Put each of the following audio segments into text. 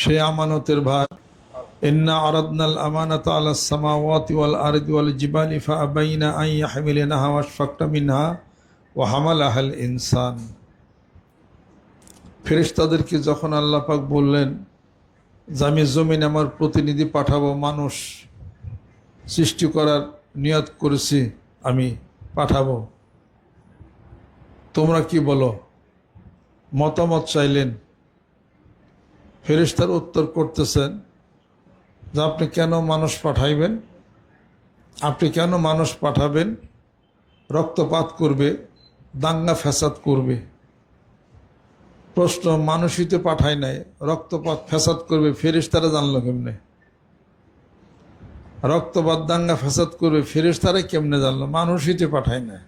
সে আমানতের ভার। ইন্না আরাদনাল আমানাতা আলাস সামাওয়াতি ওয়াল আরদি ওয়াল জিবালি ফাআবাইনা আন ইয়াহমিলনাহা ওয়াশফাকনা মিনহা ওয়া হামালাহাল ইনসান। ফেরেশতাদেরকে যখন আল্লাহ পাক বললেন যে আমি জমিনে আমার প্রতিনিধি পাঠাবো, মানুষ সৃষ্টি করার নিয়ত করেছি, আমি পাঠাবো, তোমরা কি বলো? মতামত চাইলেন। ফেরেশতার উত্তর করতেছেন যে আপনি কেন মানুষ পাঠাইবেন? আপনি কেন মানুষ পাঠাবেন? রক্তপাত করবে, দাঙ্গা ফ্যাসাদ করবে। প্রশ্ন, মানুষই তো পাঠায় নাই, রক্তপাত ফ্যাসাদ করবে ফেরেশতারা জানলো কেমনে? রক্তপাত দাঙ্গা ফ্যাসাদ করবে ফেরেশতারা কেমনে জানলো? মানুষই তো পাঠায় না।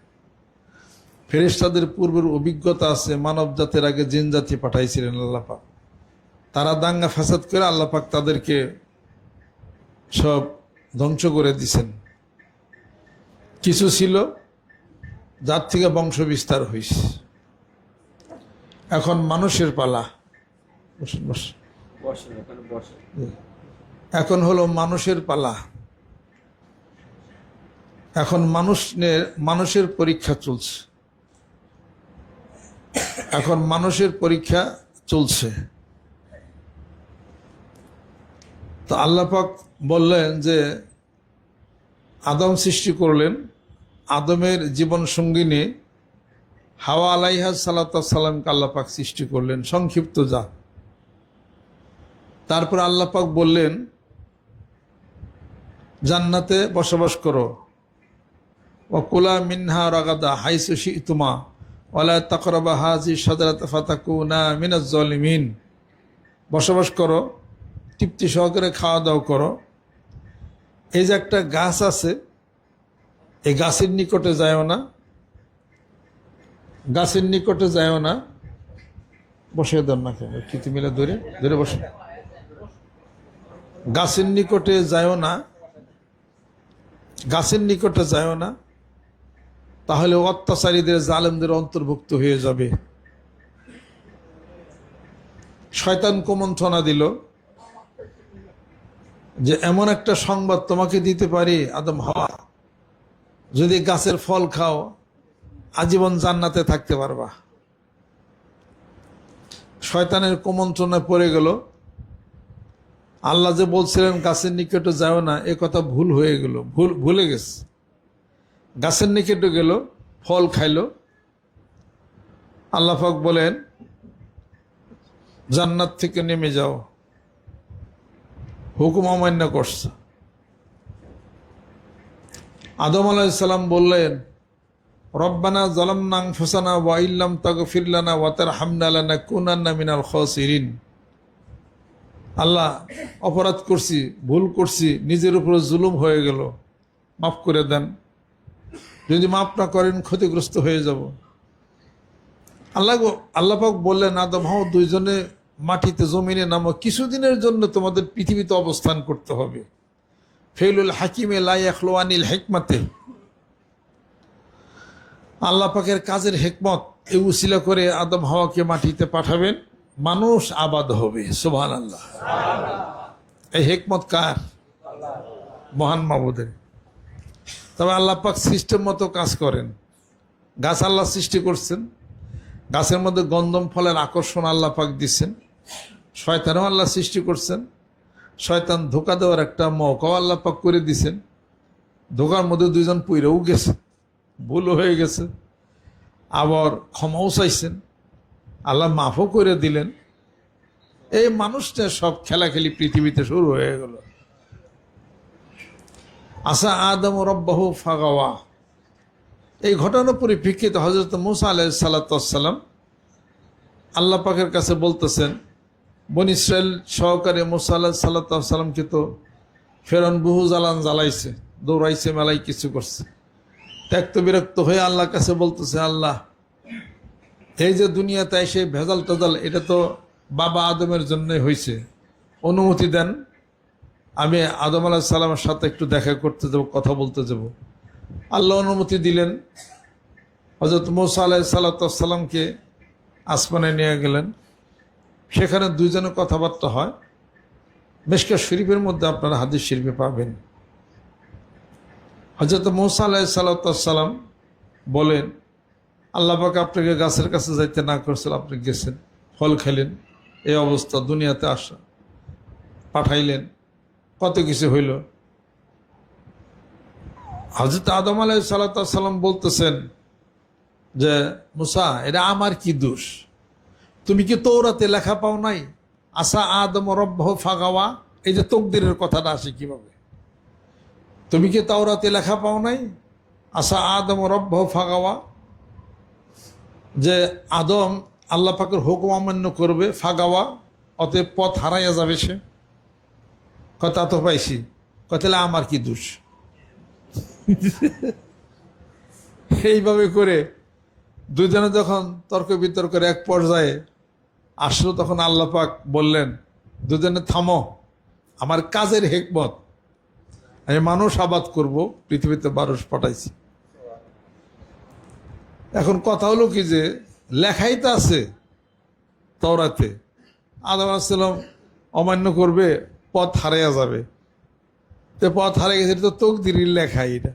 ফেরেশতাদের পূর্বের অভিজ্ঞতা আছে, মানব জাতির আগে জিন জাতি পাঠাইছিলেন আল্লাহ পাক। তারা দাঙ্গা ফ্যাসাদ করে আল্লাহ পাক তাদেরকে সব ধ্বংস করে দিছেন। কিছু ছিল যার থেকে বংশ বিস্তার হয়েছে। এখন মানুষের পালা। এখন হলো মানুষের পালা। এখন মানুষের পরীক্ষা চলছে। এখন মানুষের পরীক্ষা চলছে। তো আল্লাহ পাক বললেন যে আদম সৃষ্টি করলেন, আদমের জীবন সঙ্গিনী হাওয়া আলাইহা সালাতামকে আল্লাহ পাক সৃষ্টি করলেন। সংক্ষিপ্ত যা। তারপর আল্লাহ পাক বললেন জান্নাতে বসবাস করো, ওয়াকুলা মিনহা রাগাদা হাইসু শি'তুমা ওয়ালা তাকরাবা হাযিহি শাজারাতা ফাতাকুনা মিনাজ জালিমিন। বসবাস করো, তৃপ্তি সহকারে খাওয়া দাওয়া করো। এই যে একটা গাছ আছে, এই গাছের নিকটে যায়ও না, গাছের নিকটে যায়ও না। বসে দেন না কেন, কি তুমি ধরে ধরে বসে। গাছের নিকটে যায়ও না, গাছের নিকটে যায়ও না, তাহলে অত্যাচারীদের জালেমদের অন্তর্ভুক্ত হয়ে যাবে। শয়তান কুমন্ত্রণা দিল যে এমন একটা সংবাদ তোমাকে দিতে পারি আদম হাওয়া, যদি গাছের ফল খাও আজীবন জান্নাতে থাকতে পারবা। শয়তানের কুমন্ত্রণায় পড়ে গেল। আল্লাহ যে বলছিলেন গাছের নিকটে যাও না, এ কথা ভুল হয়ে গেল, ভুলে গেছে। গাছের নিকটে গেল, ফল খাইল। আল্লাহ পাক বলেন জান্নাত থেকে নেমে যাও, হুকুম অমান্য করছে। আদম আলাইহিস সালাম বললেন রব্বানা যালামনা আনফুসানা ওয়া ইল্লাম তাগফির লানা ওয়া তারহামনা লানাকুনান্না মিনাল খাসিরিন। আল্লাহ, অপরাধ করছি, ভুল করছি, নিজের উপর জুলুম হয়ে গেল, মাফ করে দেন। যদি মাফ না করেন ক্ষতিগ্রস্ত হয়ে যাব। আল্লাহ পাক বললেন আদম হাওয়া দুইজনে মাটিতে জমিনে নামো, কিছুদিনের জন্য তোমাদের পৃথিবীতে অবস্থান করতে হবে। ফেলুল হাকিমে লা ইয়াখলু আনিল হিকমাতে। আল্লাহ পাকের কাজের হিকমত এই উসিলা করে আদম হাওয়াকে মাটিতে পাঠাবেন, মানুষ আবাদ হবে। সুবহানাল্লাহ। এই হিকমত কার? মহান মাবুদের। তবে আল্লাহ পাক সিস্টেম মতো কাজ করেন। গাছ আল্লাহ সৃষ্টি করছেন, গাছের মধ্যে গন্ধম ফলের আকর্ষণ আল্লাহ পাক দিচ্ছেন। শয়তানও আল্লাহ সৃষ্টি করছেন, শয়তান ধোকা দেওয়ার একটা মৌকাও আল্লাহ পাক করে দিছেন। ধোকার মধ্যে দুইজন পুইরেও গেছে, ভুলও হয়ে গেছে, আবার ক্ষমাও চাইছেন, আল্লাহ মাফও করে দিলেন। এই মানুষটা সব খেলাখেলি পৃথিবীতে শুরু হয়ে গেল। আসা আদম রব্বাহু ফাগাওয়া। এই ঘটনার পরিপ্রেক্ষিতে হযরত মূসা আলাইহিস সালাম আল্লাহ পাকের কাছে বলতেছেন, বনী ইসরাইল সহকারে মূসা আলাইহিস সালামকে তো ফেরাউন বহু জ্বালান জ্বালাইছে, দৌড়াইছে, মেলাই কিছু করছে। ত্যক্ত বিরক্ত হয়ে আল্লাহর কাছে বলতেছে, আল্লাহ, এই যে দুনিয়াতে এসে ভেজাল টেজাল, এটা তো বাবা আদমের জন্যই হয়েছে, অনুমতি দেন, আমি আদম আলাইহিস সালামের সাথে একটু দেখা করতে যাব, কথা বলতে যাব। আল্লাহ অনুমতি দিলেন। হযরত মূসা আলাইহিস সালামকে আসমানে নিয়ে গেলেন। সেখানে দুইজনে কথাবার্তা হয়। মিশকাত শরীফের মধ্যে আপনারা হাদিস শরীফে পাবেন, হযরত মূসা আলাইহিস সালাম বলেন, আল্লাহ পাক আপনাকে গাছের কাছে যাইতে না করছিল, আপনি গেছেন, ফল খেলেন, এই অবস্থা, দুনিয়াতে আসা, পাঠাইলেন, কত কিছু হইল। হযরত আদম আলাইহিস সালাম বলতেছেন যে মূসা, এটা আমার কি দোষ? তুমি কি তৌরাতে লেখা পাও নাই, আসা আদম রব্বাহু ফাগাওয়া? এই যে তকদিরের কথাটা আসে কিভাবে? তুমি কি তাওরাতে লেখা পাও নাই, আসা আদম রব্বাহু ফাগাওয়া, যে আদম আল্লাহ পাকের হুকুম অমান্য করবে, ফাগাওয়া, অতএব পথ হারাইয়া যাবে সে। কথা তো পাইছি, কথা আমার কি দোষ? এইভাবে করে দুজনে যখন তর্ক বিতর্কের এক পর্যায়ে আসলো, তখন আল্লাহ পাক বললেন, দুজনে থামো, আমার কাজের হিকমত, আমি মানুষ আবাদ করব, পৃথিবীতে মানুষ পাঠাইছি। এখন কথা হলো কি, যে লেখাই তো আছে তাওরাতে, আদম আলাইহিস সালাম অমান্য করবে, পথ হারাইয়া যাবে। তো পথ হারিয়ে গেছে, এটা তো তকদিরের লেখা। এটা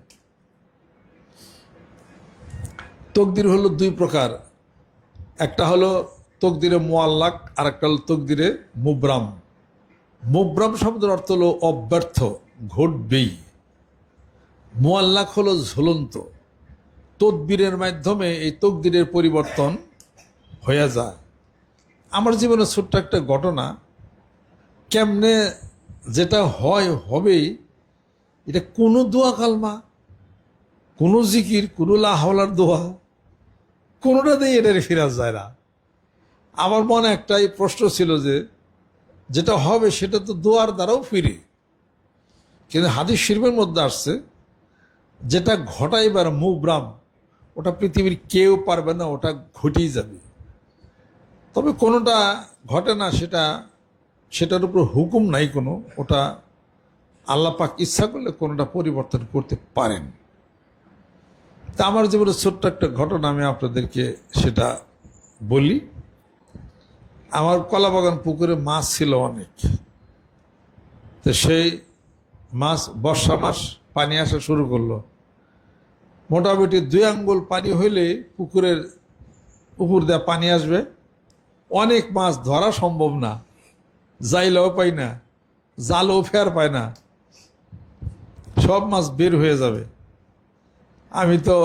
তকদির হলো দুই প্রকার, একটা হলো তকদিরে মুআল্লাক, আর একটা হলো তকদিরে মুবরাম। মুবরাম শব্দের অর্থ হলো অব্যর্থ, ঘটবেই। মুআল্লাক হলো ঝুলন্ত। তদবিরের মাধ্যমে এই তকদিরের পরিবর্তন হয়ে যায়। আমার জীবনে ছোট্ট একটা ঘটনা, কেমনে যেটা হয় হবেই, এটা কোনো দোয়া কালমা, কোনো জিকির, কোনো লা হাওলার দোয়া, কোনোটাতেই এটার ফেরা যায় না। আমার মনে একটাই প্রশ্ন ছিল যে যেটা হবে সেটা তো দোয়ার দ্বারাও ফিরে, কিন্তু হাদিস শরীফের মধ্যে আসছে যেটা ঘটাইবার মুবরাম, ওটা পৃথিবীর কেউ পারবে না, ওটা ঘটেই যাবে। তবে কোনোটা ঘটে না, সেটার উপর হুকুম নাই কোনো, ওটা আল্লাহ পাক ইচ্ছা করলে কোনোটা পরিবর্তন করতে পারেন। তা আমার জীবনে ছোট্ট একটা ঘটনা আমি আপনাদেরকে সেটা বলি। আমার কলাবাগান পুকুরে মাছ ছিল অনেক, তো সেই মাছ বর্ষা মাস পানি আসা শুরু করলো। মোটামুটি 2 আঙ্গুল পানি হইলে পুকুরের উপর দিয়ে পানি আসবে, অনেক মাছ ধরা সম্ভব না, যাইলেও পাই না, জালও ফের পায় না, সব মাছ বের হয়ে যাবে। আমি তো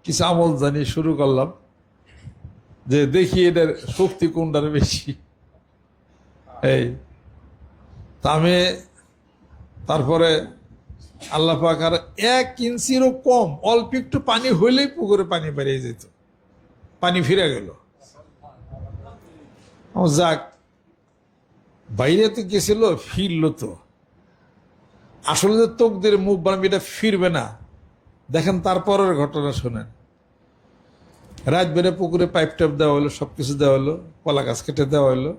কিছু আমল জানি, শুরু করলাম যে দেখি এটার শক্তি কোনটার বেশি। এই তা আমি তারপরে আল্লাহ পাক আর 1 ইঞ্চিরও কম, অল্প একটু পানি হইলেই পুকুরে পানি বেরিয়ে যেত, পানি ফিরে গেল। যাক, বাইরে তো গেছিল, ফিরল তো। আসলে যে তকদির মুখ বানাবি, এটা ফিরবে না। দেখেন তারপরের ঘটনা শোনেন। রাত বেড়ে পুকুরে পাইপ টাইপ দেওয়া হলো, সবকিছু দেওয়া হলো, কলা গাছ কেটে দেওয়া হলো,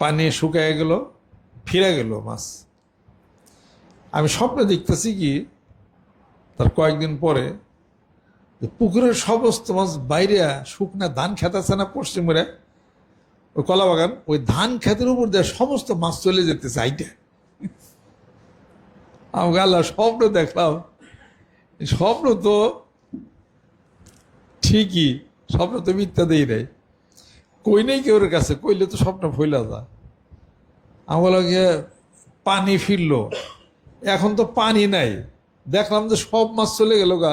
পানি শুকায় গেল, ফিরে গেল মাছ। আমি স্বপ্নে দেখতেছি কি, তার কয়েকদিন পরে পুকুরের সমস্ত মাছ বাইরে শুকনা ধান খেত আছে না পশ্চিমে, ওই কলা বাগান, ওই ধান খেতের উপর দিয়ে সমস্ত মাছ চলে যেতেছে আইটা। আমাকে আল্লাহ স্বপ্ন দেখলাম, স্বপ্ন তো ঠিকই, স্বপ্ন তো মিথ্যা দেই নাই, কই নেই কেউর কাছে, কইলে তো স্বপ্ন ফইলা যায়। আমাকে পানি ফিরলো, এখন তো পানি নাই, দেখলাম যে সব মাছ চলে গেল গা,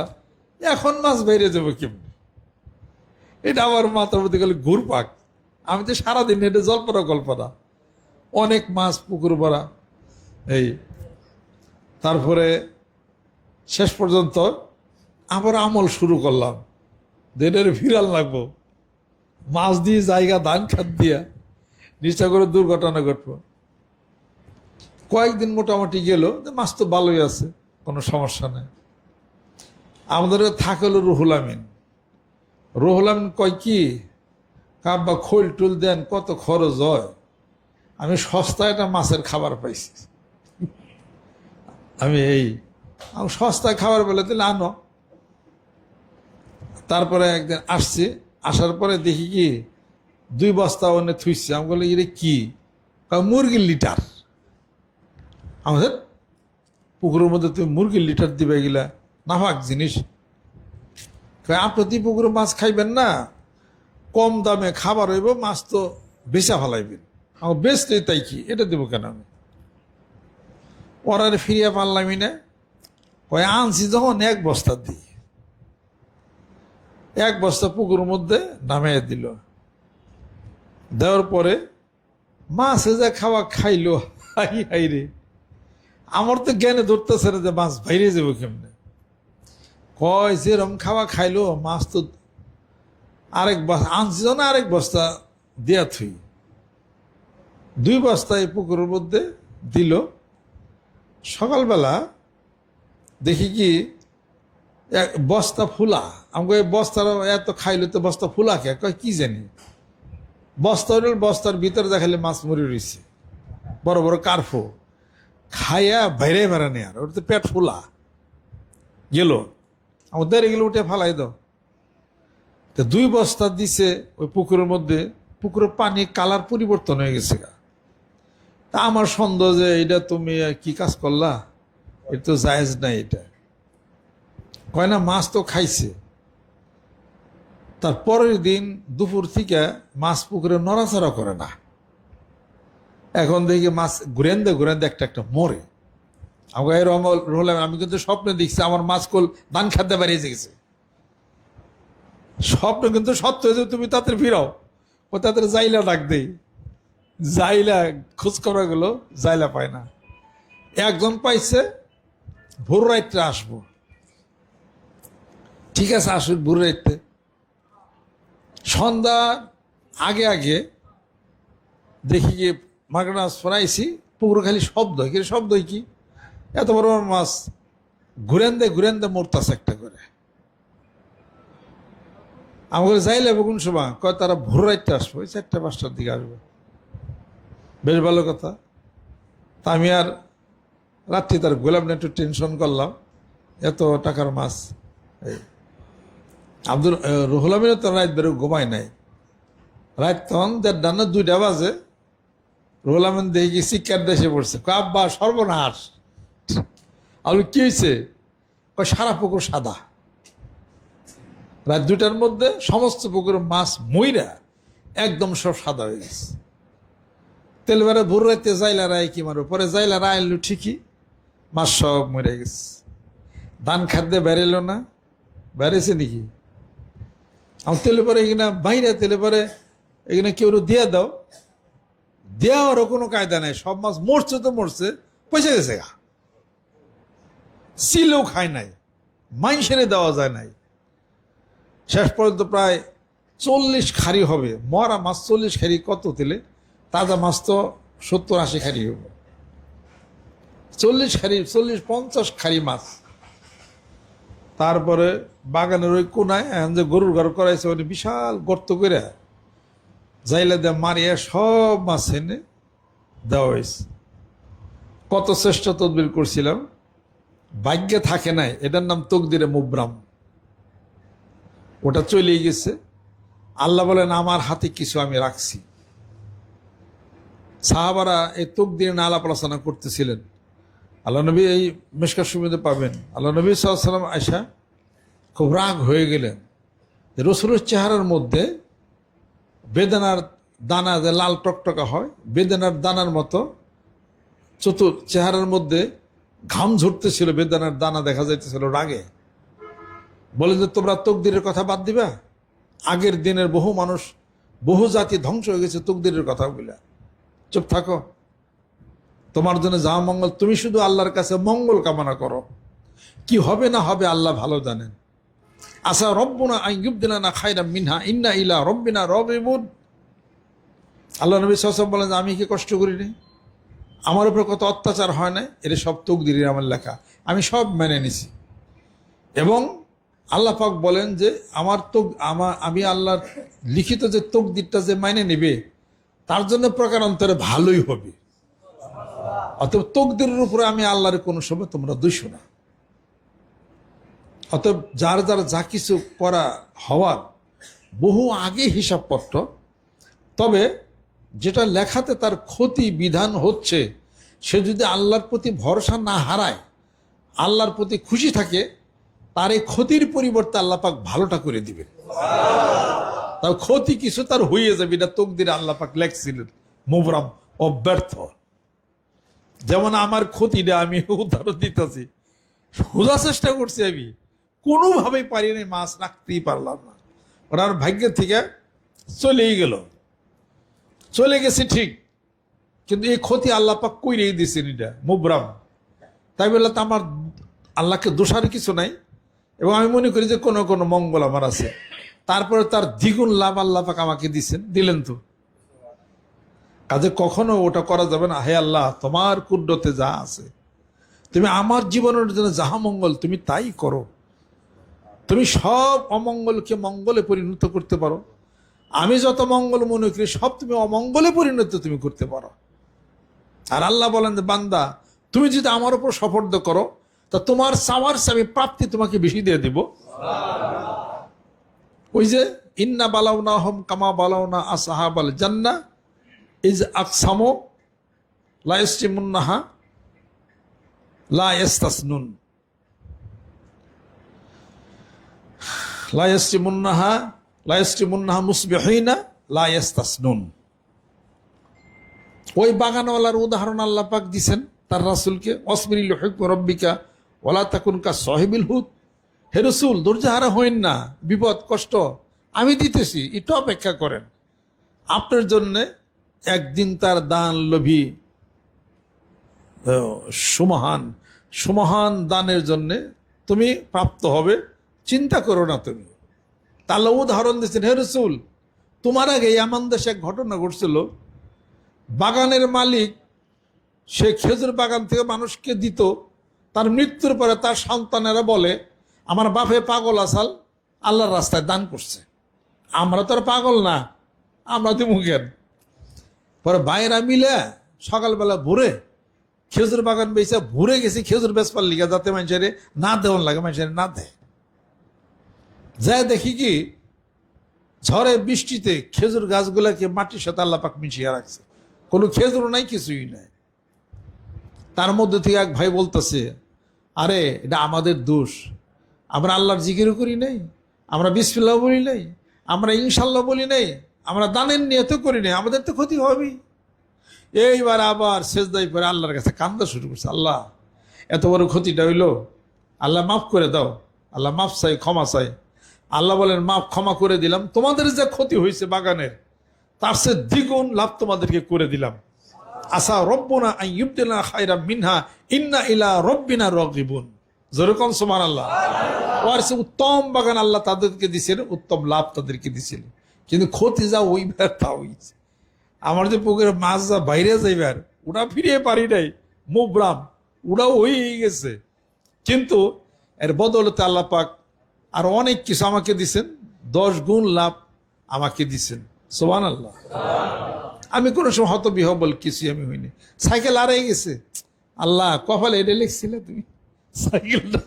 এখন মাছ বাইরে যাবো কেমনি? এটা আমার মাথার মধ্যে গেলে ঘুরপাক। আমি তো সারাদিন এটা জল্পনা কল্পনা, অনেক মাছ পুকুর ভরা। এই তারপরে শেষ পর্যন্ত আবার আমল শুরু করলাম, দেনের ফিরাল লাগবো, মাছ দিয়ে জায়গা ধান খাত দিয়া নিশ্চয় করে দুর্ঘটনা ঘটবো। কয়েকদিন মোটামুটি গেল, মাছ তো ভালোই আছে, কোনো সমস্যা নেই। আমাদের থাকলো রুহুল আমিন। রুহুল আমিন কয় কি, কাব্বা খোল টুল দেন, কত খরচ হয়, আমি সস্তায় একটা মাছের খাবার পাইছি। আমি সস্তায় খাবার বলে দিলে আনো। তারপরে একদিন আসছি, আসার পরে দেখি কি 2 বস্তা অনেক থুইছে। আমি বলি, এটা কি? মুরগির লিটার। আমাদের পুকুরের মধ্যে তুমি মুরগির লিটার দিবে গেলা নাফাক জিনিস। আপনি তুই পুকুরে মাছ খাইবেন না, কম দামে খাবার হইব, মাছ তো বেচা ফেলাইবেন। আমার বেচতে তাই কি এটা দেবো কেন আমি? ওরারে ফিরিয়ে পারলামই না। ওই আনছি যখন এক বস্তা দিই, এক বস্তা পুকুরের মধ্যে নামিয়ে দিল। দেওয়ার পরে মাছ যা খাওয়া খাইলো, হাই হাই রে, আমার তো জ্ঞানে ধরতেছে না যে মাছ বাইরে যাবো কেমনে। কয় যেরম খাওয়া খাইলো, মাছ তো আরেক বস্তা আনছি না, আরেক বস্তা দেয়া থুই, 2 বস্তা এই পুকুরের মধ্যে দিল। সকালবেলা দেখি কি বস্তা ফুলা। আমাকে বস্তার এত খাইলে তো বস্তা ফুলা কে? কয় কি জানি, বস্তার ভিতরে দেখালে মাছ মরে রয়েছে, বড় বড় কার্ফো খাইয়া বাইরে বেড়ানি। আর ওটা তো পেট ফুলা গেল, আমাদের এগুলো উঠে ফালাই দাও। তো 2 বস্তা দিছে ওই পুকুরের মধ্যে। পুকুরের পানি কালার পরিবর্তন হয়ে গেছে। তা আমার সন্দেহ যে এটা তুমি কি কাজ করলা, এটা তো জায়েজ নাই। এটা কয় না মাছ তো খাইছে। তার পরের দিন দুপুর থেকে মাছ পুকুরে নড়াচড়া করে না। এখন দেখি মাছ ঘুরেন্দে একটা একটা মরে। আমি কিন্তু স্বপ্নে দেখছি আমার মাছ কল ধান খাদ্যে বাড়িয়ে গেছে। স্বপ্ন কিন্তু সত্য হয়েছে, তুমি তাদের ফিরাও। ও তাদের জাইলা ডাক দেই, জাইলা খোঁজ করা গেল, জাইলা পায় না। একজন পাইছে ভোর রাইতে আসবো, ঠিক আছে আসুন ভোর রাইতে। সন্ধ্যা আগে আগে দেখি গিয়ে মাগনা ফরাইছি, পুকুর খালি শব্দ হয়। কিন্তু শব্দ কি, এত বড় মাছ ঘুরেন্দে মরতাছে একটা করে। আমাকে যাইলে কোন সময়? কয় তারা ভোর রাইতে আসবো, 4টা-5টার দিকে আসবো। বেশ ভালো কথা। তা আমি আর রাত্রি তার গোলাপ নিয়ে একটু টেনশন করলাম, এত টাকার মাছ। রুহুল আমিনও তো রাত বেরো ঘুমায় নাই। রাত তখন 1:30-2টা বাজে। রুহুল আমিন দেখি শিক্ষার দেশে পড়ছে, আব্বা সর্বনাশ। আমি কি হয়েছে? সারা পুকুর সাদা। রাত 2টার মধ্যে সমস্ত পুকুরের মাছ মইরা একদম সব সাদা হয়ে গেছে। তেলবেড়া ভোর রাইতে জাইলা রায় কি মারো, পরে জাইলা রায় এলো ঠিকই, মাছ সব মরে গেছে। ধান খাদ্যে বেড়েল না, বেড়েছে নাকি? আমার তেলে পরে এখানে বাইরে তেলে পরে এখানে কেউ দিয়ে দাও, দেওয়ারও কোনো কায়দা নেই। সব মাছ মরছে তো মরছে, পয়সা গেছে গা, সিলেও খায় নাই, মাইনসেরে দেওয়া যায় নাই। শেষ পর্যন্ত প্রায় 40 খারি হবে মরা মাছ। 40 খারি কত তেলে? তাজা মাছ তো 70-80 খারি হবে। 40 খারি, 40-50 খারি মাছ। তারপরে বাগানের ওই কোনায় এখন যে গরুর ঘর করাইছে, ওই বিশাল গর্ত করে জাইলা দিয়ে মারিয়া সব মাছ এনে দেওয়া হয়েছে। কত চেষ্টা তদবির করছিলাম, ভাগ্যে থাকে নাই। এটার নাম তকদিরে মুবরাম। ওটা চলেই গেছে। আল্লাহ বলেন আমার হাতে কিছু আমি রাখছি। সাহাবারা এই তকদিরে না আলাপ আলোচনা করতেছিলেন। আল্লাহ নবী এই মিশকাত সুবিধা পাবেন। আল্লাহ নবী সাল্লাল্লাহু আলাইহি ওয়াসাল্লাম আয়েশা খুব রাগ হয়ে গেলেন। রসুলের চেহারার মধ্যে বেদানার দানা যে লাল টকটকা হয়, বেদানার দানার মতো চেহারার মধ্যে ঘাম ঝরতেছিল, বেদানার দানা দেখা যাইতেছিল রাগে। বলে যে তোমরা তকদিরের কথা বাদ দিবা? আগের দিনের বহু মানুষ, বহু জাতি ধ্বংস হয়ে গেছে তকদিরের কথা বলে। চুপ থাকো, তোমার জন্য যা মঙ্গল, তুমি শুধু আল্লাহর কাছে মঙ্গল কামনা করো। কি হবে না হবে আল্লাহ ভালো জানেন। আসা রব্বুনা আন ইউবদিলানা খায়রাম মিনহা ইন্না ইলা রব্বিনা রাগিবুন। আল্লাহ নবী সাল্লাল্লাহু আলাইহি ওয়াসাল্লাম বলেন, আমি কি কষ্ট করিনি? আমার উপর কত অত্যাচার হয় না? এটা সব তকদিরের আমার লেখা, আমি সব মেনে নিছি। এবং আল্লাহ পাক বলেন যে আমি আল্লাহর লিখিত যে তকদিরটা যে মেনে নেবে, তার জন্য প্রকারান্তরে ভালোই হবে। অতএব তকদিরের উপরে আমি আল্লাহর কোনো সময় তোমরা দোষী না। অতএব যার যা কিছু করা হওয়ার বহু আগে হিসাবপত্র। তবে যেটা লেখাতে তার ক্ষতি বিধান হচ্ছে, সে যদি আল্লাহর প্রতি ভরসা না হারায়, আল্লাহর প্রতি খুশি থাকে, তার এই ক্ষতির পরিবর্তে আল্লাহ পাক ভালোটা করে দিবেন। তার ক্ষতি কিছু তার হয়ে যাবে, এটা তকদিরে আল্লাহ পাক লেখছিলেন, মুবরাম, অব্যর্থ। যেমন আমার ক্ষতিটা আমি উদাহরণ দিতেছি, সোজা চেষ্টা করছি, আমি কোনোভাবেই পারি নাই, মাছ রাখতেই পারলাম না, ওনার ভাগ্যের থেকে চলেই গেল। চলে গেছে ঠিক, কিন্তু এই ক্ষতি আল্লাহ পাক কইরেই দিয়েছেন, এটা মুবরাম। তাই বললে তো আমার আল্লাহকে দোষার কিছু নাই, এবং আমি মনে করি যে কোনো কোনো মঙ্গল আমার আছে। তারপরে তার দ্বিগুণ লাভ আল্লাহ পাক আমাকে দিলেন তো। কাজে কখনো ওটা করা যাবে না, হে আল্লাহ তোমার কুদরতে যা আছে, তুমি আমার জীবনের জন্য যাহা মঙ্গল তুমি তাই করো। তুমি সব অমঙ্গলকে মঙ্গলে পরিণত করতে পারো, আমি যত মঙ্গল মনে করি সব তুমি অমঙ্গলে পরিণত তুমি করতে পারো। আর আল্লাহ বলেন যে বান্দা, তুমি যদি আমার উপর সফর্দ করো, তা তোমার চাওয়ার আমি প্রাপ্তি তোমাকে বেশি দিয়ে দিব। ওই যে ইন্না বালাউনা হম কামা বালাউনা আসহাবাল জান্নাহ ইজ আকসামু লা ইয়াসতিমুন্নাহা লা ইয়াস্তাসনুন লা ইয়াসতিমুন্নাহা মুসবিহিনা লা ইয়াস্তাসনুন। ওই বাগানওয়ালার উদাহরণ আল্লাহ পাক দিছেন তার রাসূলকে, অসবিরি লিহুকমি রাব্বিকা ওয়ালা তাকুন কা সাহিবিল হুদ। হে রাসূল, ধৈর্যহারা হইন না, বিপদ কষ্ট আমি দিতেছি, একটু অপেক্ষা করেন। আপনার জন্য একদিন তার দান লোভী সুমহান দানের জন্যে তুমি প্রাপ্ত হবে, চিন্তা করো না তুমি। তাহলে উদাহরণ দিচ্ছেন, হে রাসূল, তোমার আগে এমন দেশে এক ঘটনা ঘটছিল, বাগানের মালিক সে খেজুর বাগান থেকে মানুষকে দিত, তার মৃত্যুর পরে তার সন্তানেরা বলে আমার বাপে পাগল আসাল, আল্লাহর রাস্তায় দান করছে, আমরা তো আর পাগল না, আমরা তো মুখের। পরে ভাইয়েরা মিলে সকালবেলা ভোরে খেজুর বাগান বেঁচে ভরে গেছি খেজুর বেচপার লিগা, যাতে মানুষের না দেওয়ান লাগে, মানুষের না দেয়। যাই দেখি কি ঝড়ে বৃষ্টিতে খেজুর গাছগুলাকে মাটির সাথে আল্লাহ পাক মিশিয়ে রাখছে, কোনো খেজুর নাই, কিছুই নাই। তার মধ্যে থেকে এক ভাই বলতেছে, আরে এটা আমাদের দোষ, আমরা আল্লাহর জিকিরও করি নাই, আমরা বিসমিল্লাহ বলি নাই, আমরা ইনশাল্লাহ বলি নাই, আমরা দানের নিয়ত করি নাই, আমাদের তো ক্ষতি হবেই। এইবার আবার সেজদাই পরে আল্লাহর কাছে কান্দা শুরু করছে, আল্লাহ এত বড় ক্ষতিটা হইলো, আল্লাহ মাফ করে দাও, আল্লাহ মাফ চাই, ক্ষমা চাই। আল্লাহ বলেন মাফ ক্ষমা করে দিলাম, তোমাদের যে ক্ষতি হয়েছে বাগানের তার সে দ্বিগুণ লাভ তোমাদেরকে করে দিলাম। আসা রব্বুনা আন ইউবদিলানা খায়রাম মিনহা ইন্না ইলা রব্বিনা রাগিবুন। যেরকম সুবহানাল্লাহ, ওর সে উত্তম বাগান আল্লাহ তাদেরকে দিয়েছিলেন, উত্তম লাভ তাদেরকে দিয়েছিলেন, কিন্তু ক্ষতি যা ওইবার তা হয়েছে। আমার যে পুকুরের মাছ যা বাইরে যাইবার ওটা ফিরিয়ে পারি নাই, মুবরাম ওটাও হয়ে গেছে। কিন্তু এর বদলতে আল্লাহ পাক আর অনেক কিছু আমাকে দিছেন, 10 গুণ লাভ আমাকে দিছেন। সুবহানাল্লাহ। আমি কোনো সময় হতবিহ্বল কিছু আমি হইনি। সাইকেল আড়াই গেছে, আল্লাহ কপালে এটা লিখছিলে তুমি, সাইকেলটা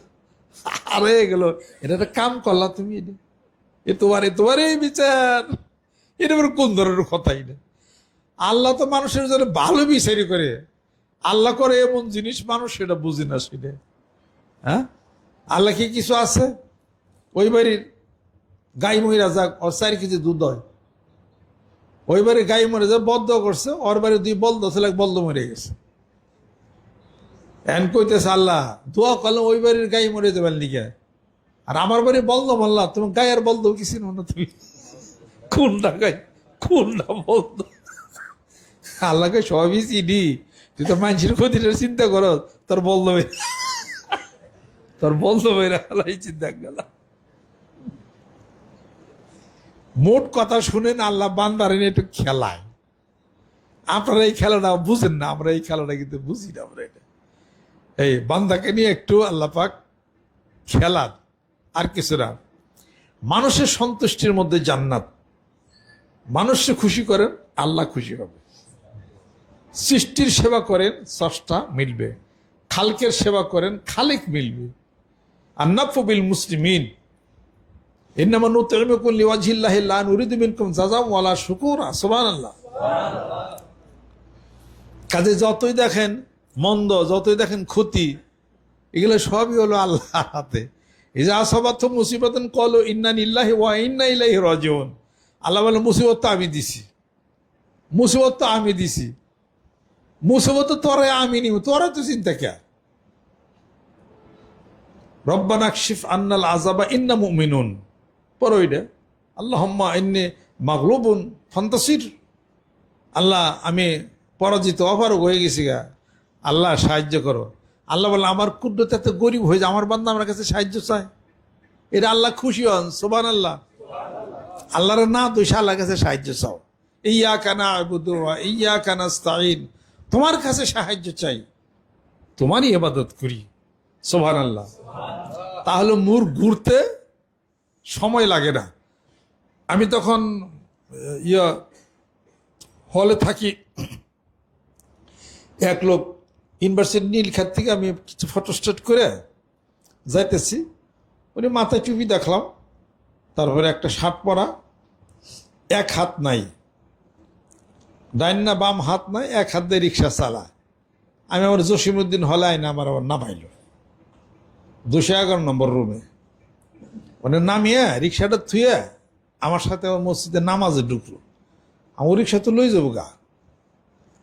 আড়াই গেল, এটা একটা কাম করলা তুমি, এটা তোমার এই বিচার, এটা কোন ধরনের কথাই না। আল্লাহ তো মানুষের জন্য ভালো বিচারি করে, আল্লাহ করে এমন জিনিস মানুষ সেটা বুঝি না। সেটা হ্যাঁ, আল্লাহ কি কিছু আছে? ওই বাড়ির গাই মহিলা যাক, ওর 4 কেজি দুধ হয়, ওই বাড়ি গাই মরে যা বদ্ধ করছে, ওর বাড়ি 2 বলদ ছিল, বলদ মরে গেছে। এন কইতেছে আল্লাহ দোয়া করলে ওই বাড়ির গাই মরে যাবেন লিখে, আর আমার বাড়ি বলদ মাল্লা, তুমি গাই আর বলদ কি চিনো না তুমি? কোনটা গাই কোনটা বলদ? আল্লাহকে সবই চিনি, তুই তো মানুষের ক্ষতিটা চিন্তা করো, তোর বলদ বেরা আল্লাহ চিন্তা গেল। মোট কথা শুনেন, আল্লাহ বান্দারে একটু খেলায়। আপনারা এই খেলাটা বুঝেন না, আমরা এই খেলাটা কিন্তু বুঝি না। আমরা এটা এই বান্দাকে নিয়ে একটু আল্লাহ পাক খেলান, আর কিছু না। মানুষের সন্তুষ্টির মধ্যে জান্নাত, মানুষকে খুশি করেন আল্লাহ খুশি হবে। সৃষ্টির সেবা করেন স্রষ্টা মিলবে, খালকের সেবা করেন খালিক মিলবে। আর নাফু বিল মুসলিমিন ইন্নামা নুতইমুকুম লিওয়াজহিল্লাহি লা নুরিদু মিনকুম জাযাআন ওয়ালা শুকুরা। সুবহানাল্লাহ। কাজে যতই দেখেন মন্দ, যতই দেখেন ক্ষতি, এগুলো সবই হলো আল্লাহর হাতে। এই যে আসাবাত মুসিবতন কলো ইন্না লিল্লাহি ওয়া ইন্না ইলাইহি রাজিউন। আল্লাহ বলে মুসিবত তো আমি দিছি, মুসিবত তো আমি দিছি, মুসিবত তো তোরে আমি নিব, তোরা তো চিন্তা কে। রব্বানা কশিফ আন্নাল আযাবা ইন্না মুমিনুন। পড়ো এটা, আল্লাহুম্মা ইন্নী মাগলুবুন ফান্তাসির। আল্লাহ আমি পরাজিত, অপারগ হয়ে গেছি গা, আল্লাহ সাহায্য করো। আল্লাহ বলে আমার কুদ্রত এত গরিব হয়ে যায়, আমার বান্দা আমার কাছে সাহায্য চায়, এটা আল্লাহ খুশি হন। সুবহানাল্লাহ। আল্লাহর না দোষা আল্লাহর কাছে সাহায্য চাও। ইয়্যাকা না'বুদু ওয়া ইয়্যাকা নাস্তাঈন, তোমার কাছে সাহায্য চাই, তোমারই ইবাদত করি। সুবহানাল্লাহ। তাহলে মুর ঘুরতে সময় লাগে না। আমি তখন হলে থাকি, এক লোক ইউনিভার্সিটি নীলক্ষেত থেকে আমি কিছু ফটোস্টেট করে যাইতেছি, উনি মাথায় টুপি দেখলাম, তারপরে একটা শার্ট পরা, এক হাত নাই, ডাইন না বাম হাত নাই, এক হাত দিয়ে রিক্সা চালা। আমি আমার জসিমউদ্দিন হলে আইনা আমার আবার নামাইল 211 নম্বর রুমে। মানে নামিয়ে রিক্সাটা থুয়ে আমার সাথে আমার মসজিদে নামাজে ঢুকলো। আমার রিক্সা তো লই যাবো গা,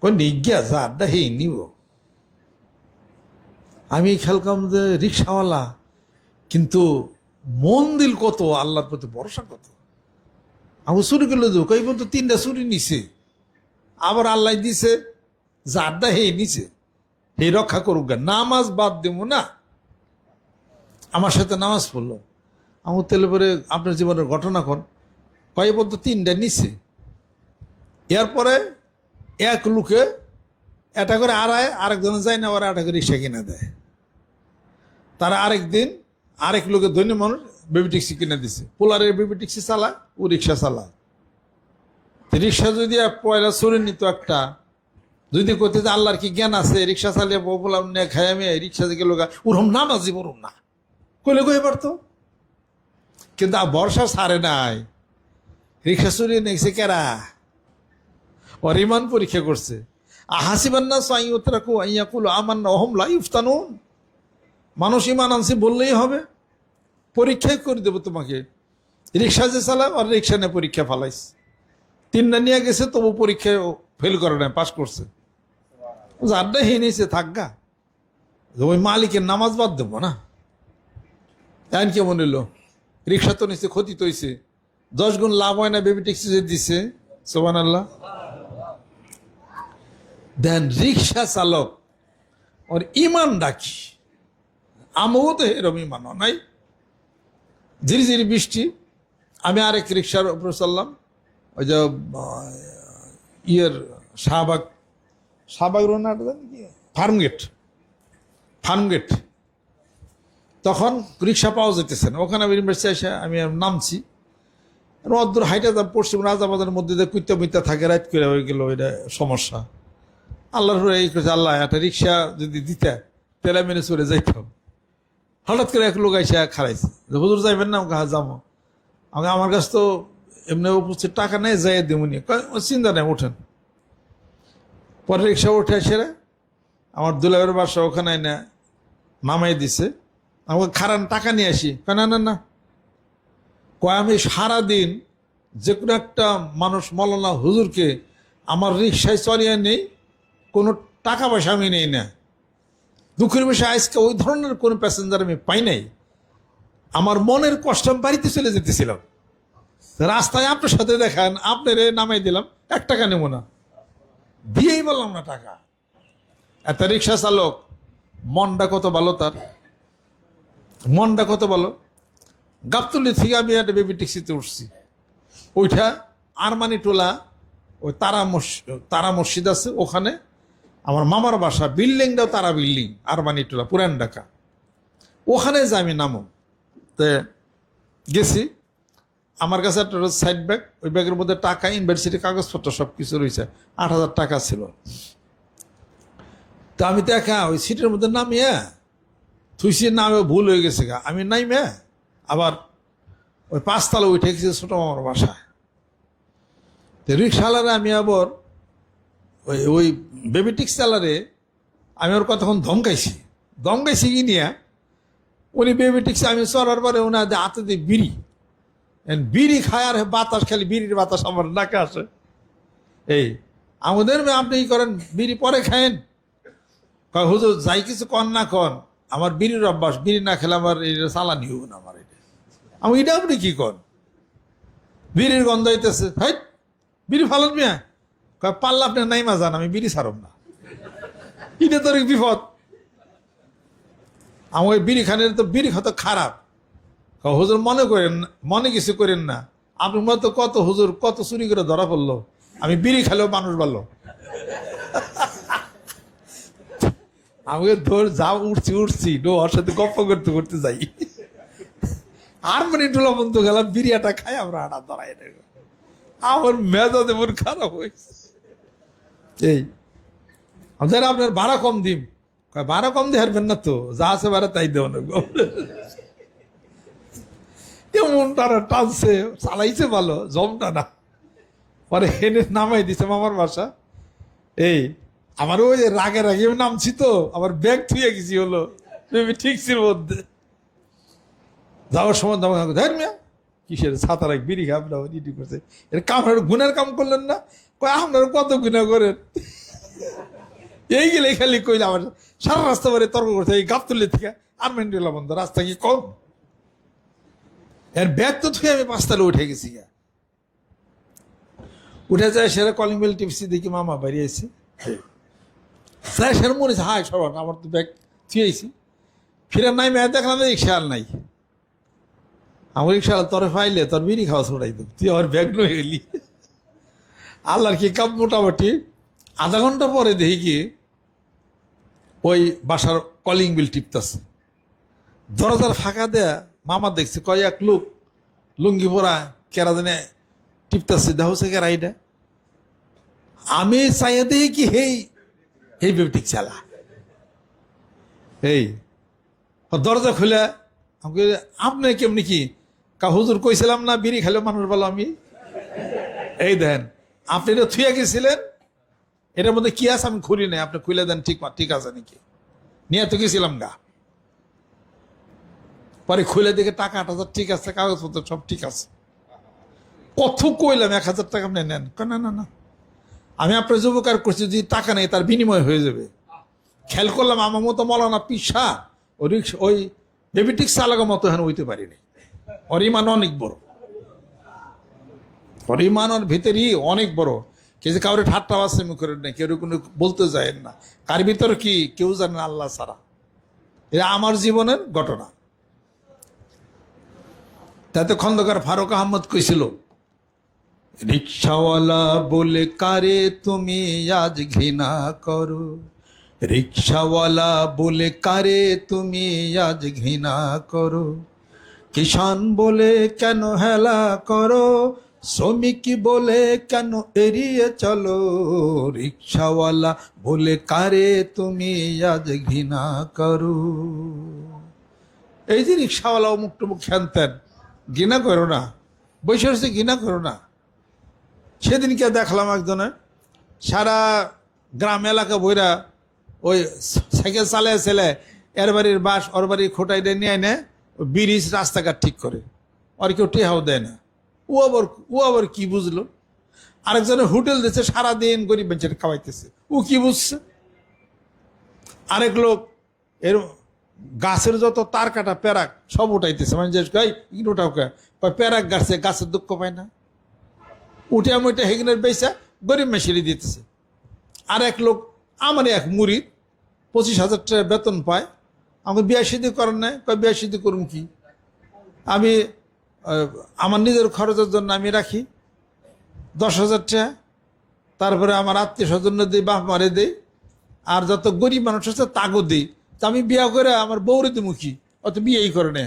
কই নিজ্ঞা যা আড্ডা হে নিব। আমি খেললাম যে রিক্সাওয়ালা, কিন্তু মন দিল কত, আল্লাহর প্রতি ভরসা কত। আমি চুরি করলে যাবো, কই বলতো 3টা চুরি নিছে, আবার আল্লাহ দিছে যা আড্ডা হে নিছে, হে রক্ষা করুক গা, নামাজ বাদ দেব না। আমার সাথে নামাজ পড়লো। আমার তেলে পরে আপনার জীবনের ঘটনা কন, কয় বলতো 3টা নিছে। এরপরে এক লোকে এটা করে আড়ায়, আরেকজন যায় না, ওরা এটা করে রিক্সা কিনে দেয়। তারা আরেকদিন আরেক লোকে ধনী মানুষ বেবি ট্যাক্সি কিনে দিছে, পোলারের বেবি ট্যাক্সি চালায়, ও রিক্সা চালায়। রিক্সা যদি পয়লা চুরি নিত একটা, যদি করতে যে আল্লাহর কি জ্ঞান আছে, রিক্সা চালিয়ে পোলাম নিয়ে খাইয়া মেয়ে রিক্সা থেকে লোক ওরম নামাজি বরুম না কইলে কই পারতো। কিন্তু বর্ষা ছাড়ে নাই, রিক্সা চুরি নেছে কেরা, ওর ইমান পরীক্ষা করছে। আহাসিবান্না সাই উতরাকু আইয়াকুল আমান্না ওহুম লা ইফতানুন। মানুষ ইমান আনছি বললেই হবে, পরীক্ষাই করে দেবো তোমাকে। রিক্সা যে চালায় আর রিক্সা নিয়ে পরীক্ষা ফালাইস, 3টা নিয়ে গেছে, তবু পরীক্ষায় ফেল করে নাই, পাস করছে। আড্ডা হে নিয়েছে থাকগা, ওই মালিকের নামাজ বাদ দেবো না। এখন কেমন এলো, রিক্সা তো নিচ্ছে, ক্ষতি তো হয়েছে, 10 গুণ লাভ হয় না বেবি ট্যাক্সি যে দিছে। সুবহানাল্লাহ। দেন রিক্সা চালক ওর ইমান ডাকি, আমও তো এরম ইমান নাই। ঝিরি ঝিরি বৃষ্টি, আমি আরেক রিক্সার উপরে চললাম, ওই যে শাহবাগ রোনার ফার্মগেট। তখন রিক্সা পাওয়া যেতেছে না, ওখানে আমি ইউনিভার্সিটি এসে আমি নামছি, অদ্দূর হাইটা দাম পশ্চিম রাজাবাজারের মধ্যে দিয়ে কুইতা মুইতা থাকে, রাইট করে হয়ে গেল, এটা সমস্যা। আল্লাহর এই করছে, আল্লাহ একটা রিক্সা যদি দিতে তেলা মেনে চলে যাইতাম। হঠাৎ করে এক লোক এসে খারাইছে, হুজুর যাইবেন না? আমাকে যাবো। আমার কাছে তো এমনি উপস্থিত টাকা নেই, যাই দেবনি। চিন্তা নেই, ওঠেন। পরে রিক্সা উঠে এসে আমার দুলাবের বাসা ওখানে না নামাই দিছে। আমাকে খারান টাকা নিয়ে আসি, না না না, কয় আমি সারাদিন যে কোনো একটা মানুষ মৌলানা হুজুরকে আমার রিক্সায় চলিয়ে নেই, কোনো টাকা পয়সা আমি নেই না। দুঃখের বিষয় আজকে ওই ধরনের কোনো প্যাসেঞ্জার আমি পাই নাই। আমার মনের কষ্ট, আমি বাড়িতে চলে যেতেছিলাম, রাস্তায় আপনার সাথে দেখান, আপনার নামাই দিলাম, 1 টাকা নেব না, দিয়েই বললাম না টাকা। একটা রিক্সা চালক মনটা কত ভালো, তার মনটা কত ভালো। গাবতলী থেকে আমি একটা বেবি ট্যাক্সিতে উঠছি, ওইটা আরমানি টোলা, ওই তারা মসজিদ আছে ওখানে আমার মামার বাসা, বিল্ডিংটাও তারা বিল্ডিং, আরমানি টোলা, পুরান ঢাকা। ওখানে যে আমি নামো, তো গেছি, আমার কাছে একটা সাইড ব্যাগ, ওই ব্যাগের মধ্যে টাকা, ইউনিভার্সিটির কাগজপত্র সব কিছু রয়েছে, 8,000 টাকা ছিল। তো আমি তো একা ওই সিটের মধ্যে নামিয়ে থুইছি, নামে ভুল হয়ে গেছে গা, আমি নাইমে আবার ওই 5 তলা উঠে গেছি ছোট মামার বাসায়। তো রিক্সাওয়ালারা আমি আবার ওই ওই বেবিটিক্স চালারে আমি ওর কতক্ষণ ধমকাইছি কি নিয়ে উনি বেবিটিক্স আমি চলার পরে ওনার হাতে দিয়ে বিড়ি খায় আর বাতাস খালি বিড়ির বাতাস আমার নাকে আসে। এই আমাদের আপনি কি করেন বিড়ি পরে খায়েন? কয় হুজুর যাই কিছু কন না কন আমার বিড়ির অভ্যাস, বিড়ি না খেলে আমার এটা চালানি হবো না আমার এটা। আমি এটা আপনি কি কন? বিড়ির গন্ধ হইতেছে, হাই বিড়ি ফালান মিয়া। কয় পাল্লা আপনি নাইমা যান, আমি বিড়ি ছাড়ব না। এটা তোর বিপদ। আমার বিড়ি খানের তো বিড়ি খাতো খারাপ। হুজুর মনে কিছু করেন না, আপনার মতো কত হুজুর কত চুরি করে ধরা পড়লো, আমি বিড়ি খেলেও মানুষ বাড়লো। আমাকে ধর যা উঠছি ওর সাথে গপ্প করতে করতে যাই, আর মানে টোলা বন্ধু গেলাম বিরিয়াটা খাই আমরা আটা ধরাই। আমার মেজাজে মন খারাপ হয়েছে। এই আমাদের আপনার ভাড়া কম দিম, ভাড়া কম দিয়ে হারবেন না তো, যা আছে ভাড়া তাই দেব না। এমন তারা টানছে চালাইছে ভালো জমটা না, পরে হেনে নামাই দিছে মামার বাসা। এই আমার ওই রাগে নামছি তো আমার ব্যাগ থুয়ে গেছি হলো ঠিক ছিল মধ্যে যাওয়ার সময় ধর মিয়া কিসের ছাতা রাখ বিড়ি খাব না ডিউটি করছে এর কাম গুনার কাম করলেন না। কয় আপনারা কত গুণা করেন? এই গেলে খালি কইলে আমার সারা রাস্তা পরে তর্ক করছে এই গাবতলি থেকে আর মেন্ডেলা বন্ধ রাস্তা কি কম। এর ব্যাগ তো থুয়ে আমি 5 তলা উঠে গেছি, উঠে যায় সেরা কলিং বেল টিপসি দেখি মামা বেরিয়েছে। স্যার সেরকম মনে হচ্ছে হাই সবার আমার তো ব্যাগ থুয়েছি, ফিরে নাই মেয়ে দেখলাম রিক্সাল নাই। আমার রিক্সাল তোর ফাইলে তোর বিড়ি খাওয়া ছড়াই দেব, তুই আমার ব্যাগ নয়ে গেলি। আল্লাহর কি কাপ। মোটামুটি আধা ঘন্টা পরে দেখি কি ওই বাসার কলিং বেল টিপতেছে, দরজার ফাঁকা দেয়া মামা দেখছে কয়েক লোক লুঙ্গি পরা কেরা জানে টিপতেছে, দেখো সে কেরা এইটা। আমি চাইয়া দেখি কি এই বেবিটিক চালা। এই দরজা খুলে আমাকে আপনি কেমনি কি হুজুর কইছিলাম না বিড়ি খেলে মানুষ বলো আমি। এই দেন আপনি এটা থুয়ে গেছিলেন, এটার মধ্যে কি আছে আমি খুলি নাই, আপনি খুলে দেন ঠিক আছে নাকি, নিয়ে তো গেছিলাম গা। পরে খুলে দেখে টাকা 8,000 ঠিক আছে, কাগজপত্র সব ঠিক আছে। কত কইলাম 1,000 টাকা আপনি নেন, না না না আমি আপনার যুবকার করছি, যদি টাকা নেই তার বিনিময় হয়ে যাবে। খেয়াল করলাম আমার মতো মলানা পিসা ওই বেবিটিক চালাকের মতো হ্যাঁ হইতে পারিনি। অরিমান অনেক বড়, অরিমানের ভিতরই অনেক বড়। কেউ যে কাউরে ঠাট্টা বাচ্চামি করেন না, কেউ কোনো বলতে যায় না, কার ভিতরে কি কেউ জানে না আল্লাহ ছাড়া। এটা আমার জীবনের ঘটনা। তাতে খন্দকার ফারুক আহমদ কইছিল, রিক্সাওয়ালা বলে কারে তুমি আজ ঘৃণা করো, রিক্সাওয়ালা বলে কারে তুমি আজ ঘৃণা করো, কিষান বলে কেন হেলা করো, শ্রমিক বলে কেন এড়িয়ে চলো, রিক্সাওয়ালা বলে কারে তুমি আজ ঘৃণা করো। এই যে রিক্সাওয়ালা অমুক টুমুক খেনতেন, ঘৃণা করো না, বসে বসে ঘৃণা করো না। সেদিনকে দেখলাম একজনের সারা গ্রাম এলাকা বইরা ওই সাইকেল চালায় ছেলে এর বাড়ির বাস ওর বাড়ির খোটাই দিয়ে নিয়ে এনে ব্রিজ রাস্তাঘাট ঠিক করে, আর কেউ টেহাও দেয় না। ও আবার কি বুঝলো? আরেকজনের হোটেল দিচ্ছে, সারাদিন গরিব বেঞ্চের খাওয়াইতেছে, ও কি বুঝছে? আরেক লোক এর গাছের যত তার কাটা প্যারাক সব উঠাইতেছে, মানে যে উঠাও প্যারাক গাছে গাছের দুঃখ পায় না, উঠে মুঠে হেগনের বেচা গরিব মেশিনে দিতেছে। আর এক লোক আমার এক মুরিদ 25,000 টাকা বেতন পায়, আমাকে বিয়া সিদ্ধি করেন নাই, বিয়া সিদ্ধি করুন কি, আমি আমার নিজের খরচের জন্য আমি রাখি 10,000 টাকা, তারপরে আমার আত্মীয় স্বজন দিই, বাপ মারে দিই, আর যত গরিব মানুষ আছে তাগো দিই। তা আমি বিয়া করে আমার বৌরে মুখী অত বিয়েই করে নেই।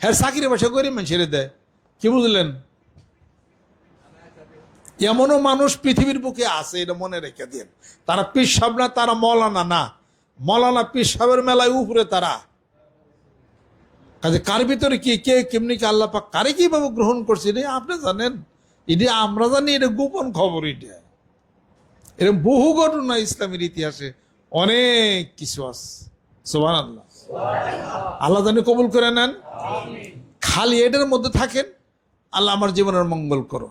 হ্যাঁ চাকরি বাসা গরিব মানুষের দেয়, কি বুঝলেন? এমনও মানুষ পৃথিবীর বুকে আছে, এটা মনে রেখে দিন। তারা পীর সাহেব না, তারা মৌলানা না, মৌলানা পীর সাহেবের মেলায় উপরে তারা। কাজে কার ভিতরে কি কে কেমনি কি আল্লাহ পাক কারে কিভাবে গ্রহণ করছে এটা আপনি জানেন, এটা আমরা জানি, এটা গোপন খবর। এটা এরকম বহু ঘটনা ইসলামের ইতিহাসে অনেক কিছু আছে। সুবহানাল্লাহ। আল্লাহ জানি কবুল করে নেন। খালি এটার মধ্যে থাকেন, আল্লাহ আমার জীবনের মঙ্গল করো।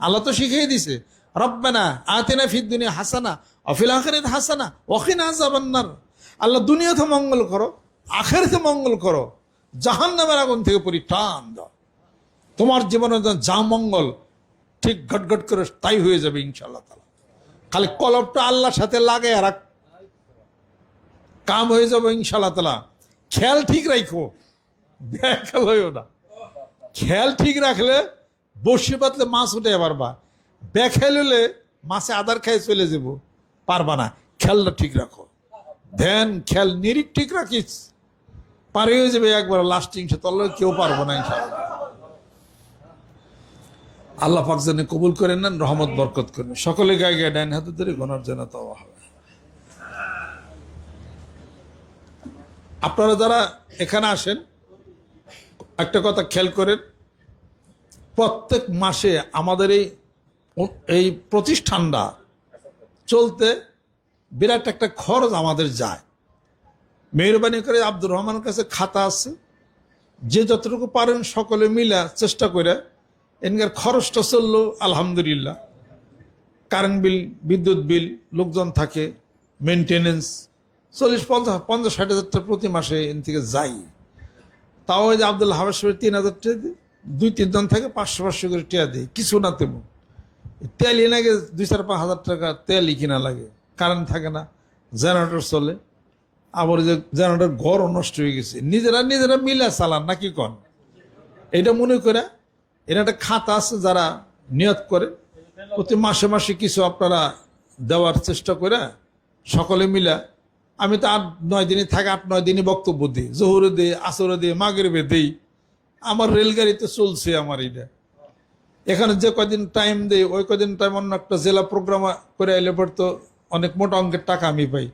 আল্লাহ তো শিখিয়ে দিছে, রব্বানা আতিনা ফিদ দুনিয়া হাসানা ওয়া ফিল আখিরাতি হাসানা ওয়া কিনা আযাবান্নার। আল্লাহ দুনিয়াতে মঙ্গল করো, আখিরাতে মঙ্গল করো, জাহান্নামের আগুন থেকে পরিত্রাণ দাও। তোমার জীবনে যা মঙ্গল ঠিক ঘটঘট করে তাই হয়ে যাবে ইনশাআল্লাহ তাআলা। খালি কলবটা আল্লাহর সাথে লাগে আর কাম হয়ে যাবে ইনশাআল্লাহ তাআলা। খেয়াল ঠিক রাখো, বেখেয়াল হইও না। খেয়াল ঠিক রাখলে বসি পাতলে মাছ উঠে পারবা, বেখেয়াল হলে মাছে আদার খাই চলে যাব, পারবা না। খেয়ালটা ঠিক রাখো, ধ্যান খেয়াল নিরিখ ঠিক রাখিস, পারে হয়ে যাবে একবার লাস্টিং সে তল্লে কেউ পারবো না ইনশাআল্লাহ। আল্লাহ পাক যেন কবুল করে নেন, রহমত বরকত করেন। সকলে গায়ে গায়ে ডাইন হাতে ধরে গোনার জন্য তওবা হবে। আপনারা যারা এখানে আসেন একটা কথা খেয়াল করেন, প্রত্যেক মাসে আমাদের এই প্রতিষ্ঠানটা চলতে বিরাট একটা খরচ আমাদের যায়। মেহরবানি করে আব্দুর রহমানের কাছে খাতা আছে, যে যতটুকু পারেন সকলে মিলা চেষ্টা করে এনকার খরচটা চললো আলহামদুলিল্লাহ। কারেন্ট বিল, বিদ্যুৎ বিল, লোকজন থাকে, মেনটেনেন্স 40-50-60 হাজার টাকা প্রতি মাসে এন থেকে যাই। তাও ওই যে আব্দুল্লাহ হাবেশ 3,000 টাকা দিই, 2-3 জন থাকে 500-500 করে টাকা দিই, কিছু না তেমন। তেল এনে গে 2-4-5 হাজার টাকা তেলই কিনা লাগে, কারেন্ট থাকে না, জেনারেটর চলে। আবার যে জেনারেটর ঘরও নষ্ট হয়ে গেছে, নিজেরা মিলে চালান নাকি কন। এটা মনে করে এর একটা খাতা আছে, যারা নিয়ত করে প্রতি মাসে মাসে কিছু আপনারা দেওয়ার চেষ্টা করে সকলে মিলা। আমি তো 8-9 দিনে থাকি, 8-9 দিনই বক্তব্য দিই, জোহরে দিই, আসরে দিই, মাগরিবে দিই। আমার রেলগাড়িতে চলছে আমার এটা। এখানে যে কদিন টাইম দেই ওই কদিন টাইম অন্য একটা জেলা প্রোগ্রাম করে এলে পর তো অনেক মোটা অঙ্কের টাকা আমি পাই।